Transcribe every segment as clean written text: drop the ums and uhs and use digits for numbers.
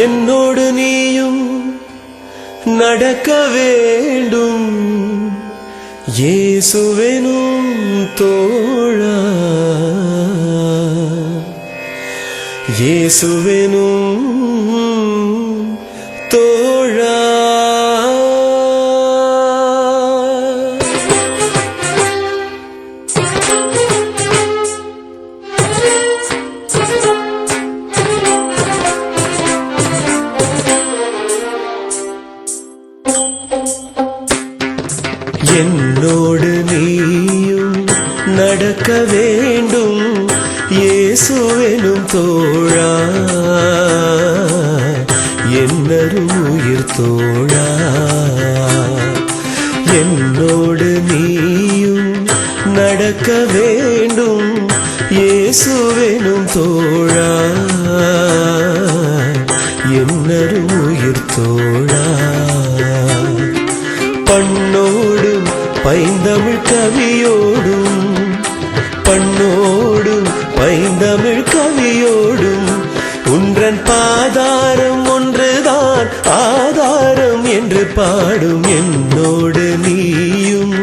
என்னோடு நீயும் நடக்க வேண்டும் இயேசுவெனும் தோழா, இயேசுவெனும் தோழா. என்னோடு நீயும் நடக்க வேண்டும் இயேசுவெனும் தோழா, என்னரும் உயிர் தோழா. என்னோடு நீயும் நடக்க வேண்டும் இயேசுவெனும் தோழா, என்னரும் உயிர் தோழா. பண்ணோடும் பைந்தமிழ் கவியோடும், பண்ணோடும் பைந்தமிழ் கவியோடும் உன்றன் பாதாரம் ஒன்றுதான் ஆதாரம் என்று பாடும். என்னோடு நீயும்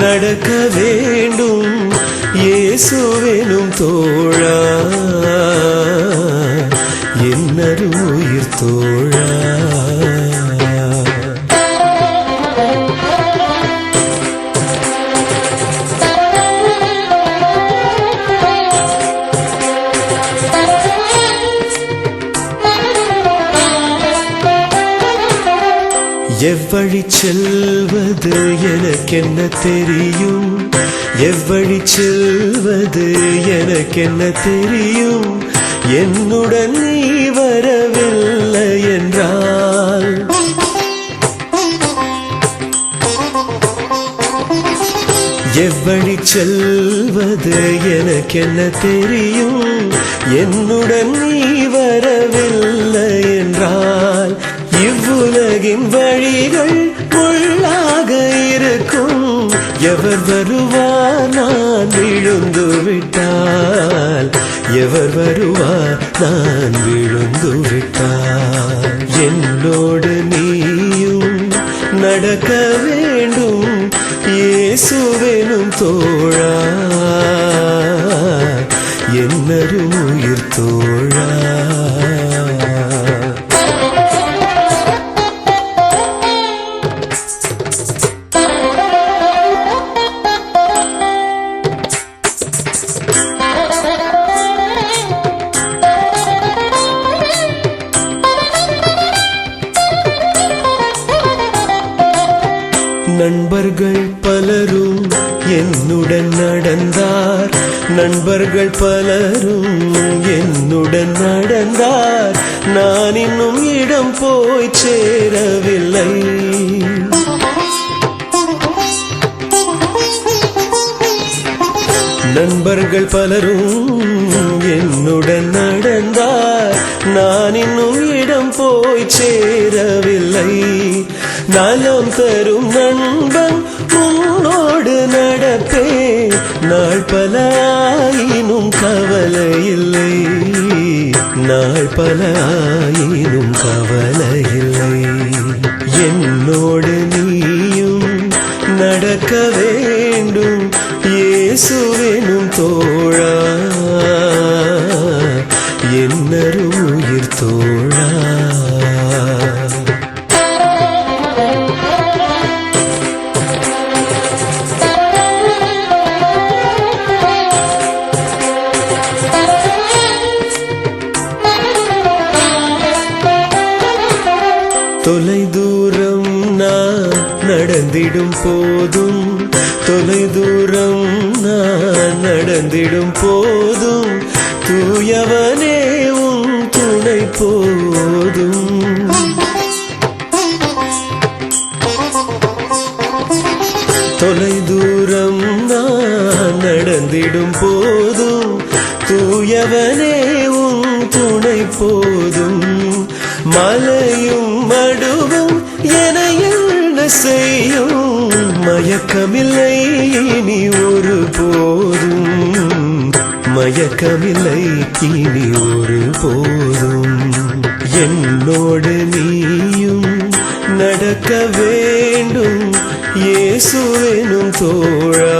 நடக்க வேண்டும் இயேசுவெனும் தோழா, என்னரும் உயிர் தோழா. எவ்வழி செல்வது எனக்கென்ன தெரியும், எவ்வழி செல்வது எனக்கென்ன தெரியும், என்னுடன் நீ வரவில்லை என்றால். எவ்வழி செல்வது எனக்கென்ன தெரியும், என்னுடன் நீ வரவில்லை என்றால். இவ்வுலகின் வழிகள் முள்ளாக இருக்கும், எவர் வருவார் நான் விழுந்து விட்டால், எவர் வருவார் நான் விழுந்து விட்டால். என்னோடு நீயும் நடக்க வேண்டும் இயேசுவெனும் தோழா, என்னரும் உயிர் தோழா. நண்பர்கள் பலரும் என்னுடன் நடந்தார், நண்பர்கள் பலரும் என்னுடன் நடந்தார், நான் இன்னும் இடம் போய் சேரவில்லை. நண்பர்கள் பலரும் என்னுடன் நடந்தார், நான் இன்னும் இடம் போய் சேரவில்லை. நலம் தரும் நண்பன் உன்னோடு நடப்பே, நாள் பல ஆயினும் கவலை இல்லை, நாள் பல ஆயினும் கவலை இல்லை. என்னோடு நீயும் நடக்க வேண்டும் இயேசுவெனும் தோழா, என்னரும் உயிர் தோழா. தொலை தூரம் நான் நடந்திடும் போதும், தொலை தூரம் நான் நடந்திடும் போதும், தூயவனே உன் துணை போதும். தொலை தூரம் நான் நடந்திடும் போதும், தூயவனே உன் துணை போதும். மலையும் மடுவும் என என்ன செய்யும், மயக்கமில்லை இனி ஒரு போதும், மயக்கமில்லை இனி ஒரு போதும். என் என்னோடு நீயும் நடக்க வேண்டும் இயேசுவெனும் தோழா,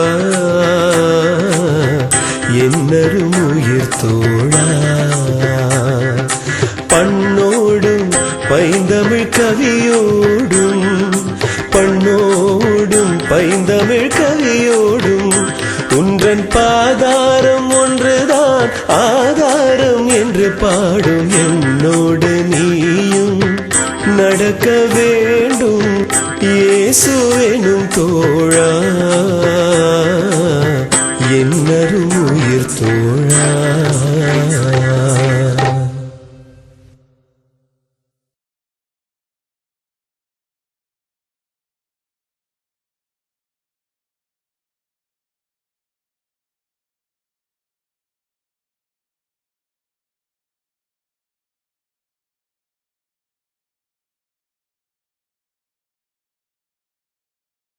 என்னரும் உயிர் தோழா. பண்ணோடும் பைந்தமிழ் கவியோடும், பண்ணோடும் பைந்தமிழ் கவியோடும், உன்றன் பாதாரம் ஒன்றுதான் ஆதாரம் என்று பாடும். என்னோடு நீயும் நடக்க வேண்டும் இயேசுவெனும் தோழா.